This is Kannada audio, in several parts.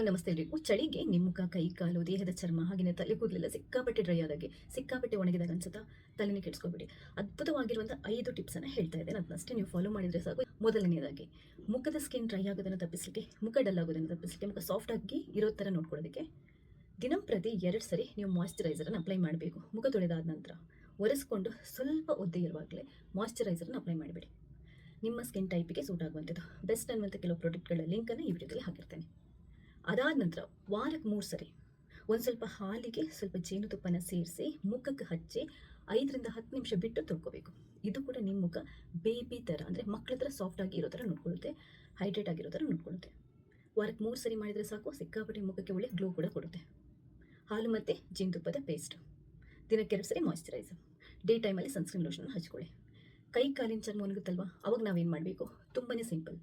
ಹಲೋ ನಮಸ್ತೆ ಎಲ್ರಿಗೂ. ಚಳಿಗೆ ನಿಮ್ಮ ಮುಖ, ಕೈ, ಕಾಲು, ದೇಹದ ಚರ್ಮ ಹಾಗೆಯೇ ತಲೆ ಕೂದಲೆಲ್ಲ ಸಿಕ್ಕಾಪಟ್ಟೆ ಡ್ರೈ ಆದಾಗೆ, ಸಿಕ್ಕಾಪಟ್ಟೆ ಒಣಗಿದಾಗ ಅನ್ಸುತ್ತಾ? ತಲೆನೇ ಕೆಡಿಸ್ಕೊಬೇಡಿ. ಅದ್ಭುತವಾಗಿರುವಂಥ 5 ಟಿಪ್ಸನ್ನು ಹೇಳ್ತಾ ಇದ್ದೇನೆ. ಅದನ್ನಷ್ಟೇ ನೀವು ಫಾಲೋ ಮಾಡಿದರೆ ಸಾಕು. ಮೊದಲನೇದಾಗಿ, ಮುಖದ ಸ್ಕಿನ್ ಡ್ರೈ ಆಗೋದನ್ನು ತಪ್ಪಿಸಲಿಕ್ಕೆ, ಮುಖ ಡಲ್ ಆಗೋದನ್ನು ತಪ್ಪಿಸಲಿಕ್ಕೆ, ಮುಖ ಸಾಫ್ಟ್ ಆಗಿ ಇರೋ ಥರ ನೋಡ್ಕೊಳ್ಳೋದಕ್ಕೆ ದಿನಂಪ್ರತಿ 2 ಸರಿ ನೀವು ಮಾಯ್ಶ್ಚರೈಸರನ್ನು ಅಪ್ಲೈ ಮಾಡಬೇಕು. ಮುಖ ತೊಳೆದಾದ ನಂತರ ಒರೆಸ್ಕೊಂಡು ಸ್ವಲ್ಪ ಒದ್ದೆ ಇರುವಾಗಲೇ ಮಾಯ್ಶ್ಚರೈಸರನ್ನು ಅಪ್ಲೈ ಮಾಡಿಬಿಡಿ. ನಿಮ್ಮ ಸ್ಕಿನ್ ಟೈಪಿಗೆ ಸೂಟ್ ಆಗುವಂಥದ್ದು ಬೆಸ್ಟ್ ಅನ್ನುವಂಥ ಕೆಲವು ಪ್ರಾಡಕ್ಟ್ಗಳ ಲಿಂಕನ್ನು ಈ ವಿಡಿಯೋದಲ್ಲಿ ಹಾಕಿರ್ತೇನೆ. ಅದಾದ ನಂತರ ವಾರಕ್ಕೆ 3 ಸರಿ ಒಂದು ಸ್ವಲ್ಪ ಹಾಲಿಗೆ ಸ್ವಲ್ಪ ಜೇನುತುಪ್ಪನ ಸೇರಿಸಿ ಮುಖಕ್ಕೆ ಹಚ್ಚಿ 5ರಿಂದ 10 ನಿಮಿಷ ಬಿಟ್ಟು ತೊಳ್ಕೋಬೇಕು. ಇದು ಕೂಡ ನಿಮ್ಮ ಮುಖ ಬೇಬಿ ಥರ, ಅಂದರೆ ಮಕ್ಕಳ ಥರ ಸಾಫ್ಟ್ ಆಗಿ ಇರೋ ಥರ ನೋಡ್ಕೊಳ್ಳುತ್ತೆ, ಹೈಡ್ರೇಟ್ ಆಗಿರೋ ಥರ ನೋಡ್ಕೊಳ್ಳುತ್ತೆ. ವಾರಕ್ಕೆ 3 ಸರಿ ಮಾಡಿದರೆ ಸಾಕು. ಸಿಕ್ಕಾಪಟ್ಟೆ ಮುಖಕ್ಕೆ ಒಳ್ಳೆ ಗ್ಲೋ ಕೂಡ ಕೊಡುತ್ತೆ. ಹಾಲು ಮತ್ತು ಜೇನುತುಪ್ಪದ ಪೇಸ್ಟ್, ದಿನಕ್ಕೆ 2 ಸರಿ ಮಾಯ್ಶ್ಚರೈಸರ್, ಡೇ ಟೈಮಲ್ಲಿ ಸನ್ಸ್ಕ್ರೀನ್ ಲೋಷನ್ ಹಚ್ಕೊಳ್ಳಿ. ಕೈ ಕಾಲಿನ ಚರ್ಮ ಒಣಗುತ್ತಲ್ವ, ಅವಾಗ ನಾವೇನು ಮಾಡಬೇಕು? ತುಂಬಾ ಸಿಂಪಲ್.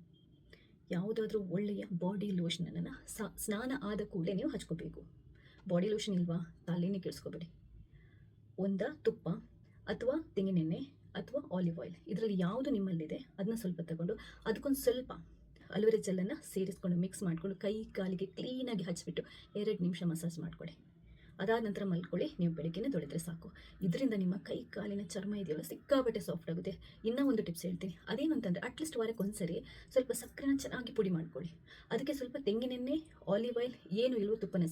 ಯಾವುದಾದ್ರೂ ಒಳ್ಳೆಯ ಬಾಡಿ ಲೋಷನನ್ನು ಸ್ನಾನ ಆದ ಕೂಡಲೇ ನೀವು ಹಚ್ಕೋಬೇಕು. ಬಾಡಿ ಲೋಷನ್ ಇಲ್ವಾ? ತಲೆನೇ ಕೆಡಿಸ್ಕೋಬೇಡಿ. ತುಪ್ಪ ಅಥವಾ ತೆಂಗಿನೆಣ್ಣೆ ಅಥವಾ ಆಲಿವ್ ಆಯಿಲ್, ಇದರಲ್ಲಿ ಯಾವುದು ನಿಮ್ಮಲ್ಲಿದೆ ಅದನ್ನ ಸ್ವಲ್ಪ ತಗೊಂಡು ಅದಕ್ಕೊಂದು ಸ್ವಲ್ಪ ಅಲೋವೆರಾ ಜೆಲ್ಲನ್ನು ಸೇರಿಸ್ಕೊಂಡು ಮಿಕ್ಸ್ ಮಾಡಿಕೊಂಡು ಕೈ ಕಾಲಿಗೆ ಕ್ಲೀನಾಗಿ ಹಚ್ಚಿಬಿಟ್ಟು 2 ನಿಮಿಷ ಮಸಾಜ್ ಮಾಡಿಕೊಳ್ಳಿ. ಅದಾದ ನಂತರ ಮಲ್ಕೊಳ್ಳಿ. ನೀವು ಬೆಳಗ್ಗೆನೇ ತೊಳೆದ್ರೆ ಸಾಕು. ಇದರಿಂದ ನಿಮ್ಮ ಕೈ ಕಾಲಿನ ಚರ್ಮ ಇದೆಯಲ್ಲ ಸಿಕ್ಕಾಪಟ್ಟೆ ಸಾಫ್ಟ್ ಆಗುತ್ತೆ. ಇನ್ನೂ ಒಂದು ಟಿಪ್ಸ್ ಹೇಳ್ತೀನಿ. ಅದೇನು ಅಂತಂದರೆ, ಅಟ್ಲೀಸ್ಟ್ ವಾರಕ್ಕೆ 1 ಸರಿ ಸ್ವಲ್ಪ ಸಕ್ಕರೆನ ಚೆನ್ನಾಗಿ ಪುಡಿ ಮಾಡ್ಕೊಳ್ಳಿ. ಅದಕ್ಕೆ ಸ್ವಲ್ಪ ತೆಂಗಿನೆಣ್ಣೆ, ಆಲಿವ್ ಆಯಿಲ್, ಏನು ಇಲ್ವೋ ತುಪ್ಪನ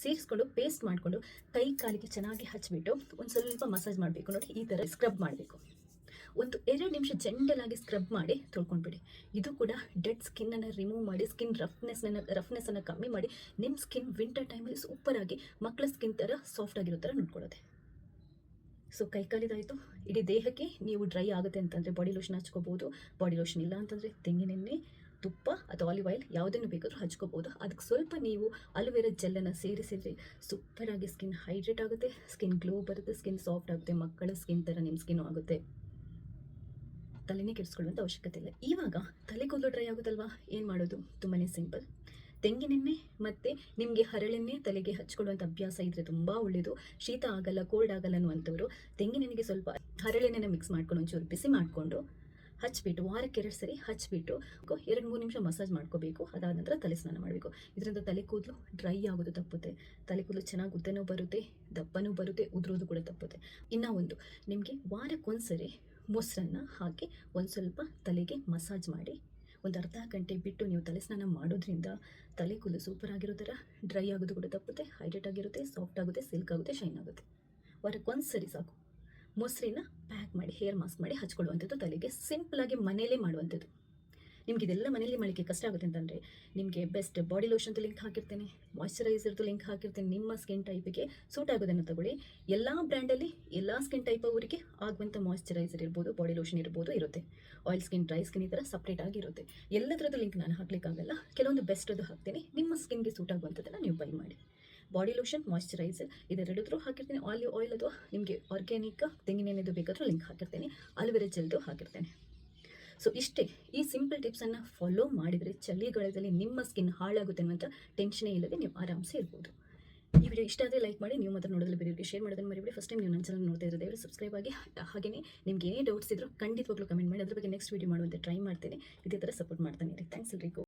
ಸೇರಿಸ್ಕೊಂಡು ಪೇಸ್ಟ್ ಮಾಡಿಕೊಂಡು ಕೈ ಕಾಲಿಗೆ ಚೆನ್ನಾಗಿ ಹಚ್ಚಿಬಿಟ್ಟು ಒಂದು ಸ್ವಲ್ಪ ಮಸಾಜ್ ಮಾಡಬೇಕು. ನೋಡಿ, ಈ ಥರ ಸ್ಕ್ರಬ್ ಮಾಡಬೇಕು. 2 ನಿಮಿಷ ಜೆಂಟಲಾಗಿ ಸ್ಕ್ರಬ್ ಮಾಡಿ ತೊಳ್ಕೊಂಡ್ಬಿಡಿ. ಇದು ಕೂಡ ಡೆಡ್ ಸ್ಕಿನ್ನನ್ನು ರಿಮೂವ್ ಮಾಡಿ ಸ್ಕಿನ್ ರಫ್ನೆಸ್ಸನ್ನು ಕಮ್ಮಿ ಮಾಡಿ ನಿಮ್ಮ ಸ್ಕಿನ್ ವಿಂಟರ್ ಟೈಮಲ್ಲಿ ಸೂಪರಾಗಿ ಮಕ್ಕಳ ಸ್ಕಿನ್ ಥರ ಸಾಫ್ಟ್ ಆಗಿರೋ ಥರ ನೋಡ್ಕೊಳ್ಳೋದೆ. ಸೊ ಕೈಕಾಲಿದಾಯಿತು. ಇಡೀ ದೇಹಕ್ಕೆ ನೀವು ಡ್ರೈ ಆಗುತ್ತೆ ಅಂತಂದರೆ ಬಾಡಿ ಲೋಷನ್ ಹಚ್ಕೋಬೋದು. ಬಾಡಿ ಲೋಷನ್ ಇಲ್ಲ ಅಂತಂದರೆ ತೆಂಗಿನೆಣ್ಣೆ, ತುಪ್ಪ ಅಥವಾ ಆಲಿವ್ ಆಯಿಲ್ ಯಾವುದನ್ನು ಬೇಕಾದರೂ ಹಚ್ಕೋಬೋದು. ಅದಕ್ಕೆ ಸ್ವಲ್ಪ ನೀವು ಅಲೋವೆರಾ ಜೆಲ್ಲನ್ನು ಸೇರಿಸಿದರೆ ಸೂಪರಾಗಿ ಸ್ಕಿನ್ ಹೈಡ್ರೇಟ್ ಆಗುತ್ತೆ, ಸ್ಕಿನ್ ಗ್ಲೋ ಬರುತ್ತೆ, ಸ್ಕಿನ್ ಸಾಫ್ಟ್ ಆಗುತ್ತೆ, ಮಕ್ಕಳ ಸ್ಕಿನ್ ಥರ ನಿಮ್ಮ ಸ್ಕಿನ್ ಆಗುತ್ತೆ. ತಲೆನೇ ಕೆಡಿಸ್ಕೊಳ್ಳುವಂಥ ಅವಶ್ಯಕತೆ ಇಲ್ಲ. ಇವಾಗ ತಲೆ ಕೂದಲು ಡ್ರೈ ಆಗುತ್ತಲ್ವಾ, ಏನು ಮಾಡೋದು? ತುಂಬಾ ಸಿಂಪಲ್. ತೆಂಗಿನೆಣ್ಣೆ ಮತ್ತು ನಿಮಗೆ ಹರಳೆಣ್ಣೆ ತಲೆಗೆ ಹಚ್ಕೊಳ್ಳುವಂಥ ಅಭ್ಯಾಸ ಇದ್ದರೆ ತುಂಬ ಒಳ್ಳೆಯದು. ಶೀತ ಆಗಲ್ಲ, ಕೋಲ್ಡ್ ಆಗಲ್ಲ ಅನ್ನುವಂಥವ್ರು ತೆಂಗಿನೆಣ್ಣೆಗೆ ಸ್ವಲ್ಪ ಹರಳೆಣ್ಣೆನ ಮಿಕ್ಸ್ ಮಾಡ್ಕೊಂಡು ಒಂಚೂರು ಬಿಸಿ ಮಾಡಿಕೊಂಡು ಹಚ್ಬಿಟ್ಟು ವಾರಕ್ಕೆ 2 ಸರಿ ಹಚ್ಬಿಟ್ಟು 2-3 ನಿಮಿಷ ಮಸಾಜ್ ಮಾಡ್ಕೋಬೇಕು. ಅದಾದ ನಂತರ ತಲೆ ಸ್ನಾನ ಮಾಡಬೇಕು. ಇದರಿಂದ ತಲೆ ಕೂದಲು ಡ್ರೈ ಆಗೋದು ತಪ್ಪುತ್ತೆ. ತಲೆ ಕೂದಲು ಚೆನ್ನಾಗಿ ಉದ್ದನೂ ಬರುತ್ತೆ, ದಪ್ಪನೂ ಬರುತ್ತೆ, ಉದುರೋದು ಕೂಡ ತಪ್ಪುತ್ತೆ. ಇನ್ನೂ ಒಂದು, ನಿಮಗೆ ವಾರಕ್ಕೆ 1 ಸರಿ ಮೊಸರನ್ನು ಹಾಕಿ ಒಂದು ಸ್ವಲ್ಪ ತಲೆಗೆ ಮಸಾಜ್ ಮಾಡಿ ಒಂದು ಅರ್ಧ ಗಂಟೆ ಬಿಟ್ಟು ನೀವು ತಲೆ ಸ್ನಾನ ಮಾಡೋದ್ರಿಂದ ತಲೆ ಕೂದಲು ಸೂಪರ್ ಆಗಿರೋ ಥರ ಡ್ರೈ ಆಗೋದು ಕೂಡ ತಪ್ಪುತ್ತೆ, ಹೈಡ್ರೇಟ್ ಆಗಿರುತ್ತೆ, ಸಾಫ್ಟ್ ಆಗುತ್ತೆ, ಸಿಲ್ಕ್ ಆಗುತ್ತೆ, ಶೈನ್ ಆಗುತ್ತೆ. ವಾರಕ್ಕೆ 1 ಸರಿ ಸಾಕು. ಮೊಸರಿನ ಪ್ಯಾಕ್ ಮಾಡಿ ಹೇರ್ ಮಾಸ್ಕ್ ಮಾಡಿ ಹಚ್ಕೊಳ್ಳುವಂಥದ್ದು ತಲೆಗೆ. ಸಿಂಪಲಾಗಿ ಮನೆಯಲ್ಲೇ ಮಾಡುವಂಥದ್ದು. ನಿಮ್ಗೆ ಇದೆಲ್ಲ ಮನೆಯಲ್ಲಿ ಮಾಡಲಿಕ್ಕೆ ಕಷ್ಟ ಆಗುತ್ತೆ ಅಂತಂದರೆ ನಿಮಗೆ ಬೆಸ್ಟ್ ಬಾಡಿ ಲೋಷನ್ದು ಲಿಂಕ್ ಹಾಕಿರ್ತೇನೆ, ಮಾಯ್ಶ್ಚರೈಸರ್ದು ಲಿಂಕ್ ಹಾಕಿರ್ತೇನೆ. ನಿಮ್ಮ ಸ್ಕಿನ್ ಟೈಪಿಗೆ ಸೂಟ್ ಆಗೋದನ್ನು ತಗೊಳ್ಳಿ. ಎಲ್ಲ ಬ್ರ್ಯಾಂಡಲ್ಲಿ ಎಲ್ಲ ಸ್ಕಿನ್ ಟೈಪ್ ಅವರಿಗೆ ಆಗುವಂಥ ಮಾಯ್ಶ್ಚರೈಸರ್ ಇರ್ಬೋದು, ಬಾಡಿ ಲೋಷನ್ ಇರ್ಬೋದು ಇರುತ್ತೆ. ಆಯಿಲ್ ಸ್ಕಿನ್, ಡ್ರೈ ಸ್ಕಿನ್ ಈ ಥರ ಸಪ್ರೇಟ್ ಆಗಿರುತ್ತೆ. ಎಲ್ಲದರದ್ದು ಲಿಂಕ್ ನಾನು ಹಾಕ್ಲಿಕ್ಕಾಗಲ್ಲ. ಕೆಲವೊಂದು ಬೆಸ್ಟದು ಹಾಕ್ತೀನಿ. ನಿಮ್ಮ ಸ್ಕಿನ್ಗೆ ಸೂಟ್ ಆಗುವಂಥದ್ದನ್ನು ನೀವು ಬೈ ಮಾಡಿ. ಬಾಡಿ ಲೋಷನ್, ಮಾಯ್ಶ್ಚರೈಸರ್ ಇದೆರಡೂ ಹಾಕಿರ್ತೀನಿ. ಆಲಿವ್ ಆಯಿಲ್ ಅಥವಾ ನಿಮಗೆ ಆರ್ಗ್ಯಾನಿಕ್ ತೆಂಗಿನೆಣ್ಣೆದು ಬೇಕಾದರೂ ಲಿಂಕ್ ಹಾಕಿರ್ತೇನೆ, ಅಲೋವೆರಾ ಜೆಲ್ದು ಹಾಕಿರ್ತೇನೆ. ಸೊ ಇಷ್ಟೇ. ಈ ಸಿಂಪಲ್ ಟಿಪ್ಸನ್ನು ಫಾಲೋ ಮಾಡಿದರೆ ಚಳಿಗಾಲದಲ್ಲಿ ನಿಮ್ಮ ಸ್ಕಿನ್ ಹಾಳಾಗುತ್ತೆ ಅನ್ನುವಂಥ ಟೆನ್ಷನೇ ಇಲ್ಲದೆ ನೀವು ಆರಾಮ್ಸೆ ಇರ್ಬೋದು. ಈ ವಿಡಿಯೋ ಇಷ್ಟ ಆದರೆ ಲೈಕ್ ಮಾಡಿ. ನೀವು ಮಾತ್ರ ನೋಡೋದ್ರಲ್ಲಿ ಬೇರೆಯವರಿಗೆ ಶೇರ್ ಮಾಡೋದನ್ನು ಮರಿಬೇಡಿ. ಫಸ್ಟ್ ಟೈಮ್ ನೀವು ನನ್ನ ಚಾನಲ್ ನೋಡ್ತಾ ಇರೋದು ದಯವಿಟ್ಟು ಸಬ್ಸ್ಕ್ರೈಬ್ ಆಗಿ. ಹಾಗೆಯೇ ನಿಮ್ಗೆ ಏನೇ ಡೌಟ್ಸ್ ಇದ್ದರೂ ಖಂಡಿತವಾಗ್ಲೂ ಕಮೆಂಟ್ ಮಾಡಿ. ಅದ್ರ ಬಗ್ಗೆ ನೆಕ್ಸ್ಟ್ ವಿಡಿಯೋ ಮಾಡುವಂತೆ ಟ್ರೈ ಮಾಡ್ತೇನೆ. ಇದೇ ಥರ ಸಪೋರ್ಟ್ ಮಾಡ್ತಾನೆ ಇರಿ. ಥ್ಯಾಂಕ್ಸ್ ಎಲ್ರಿಗೂ.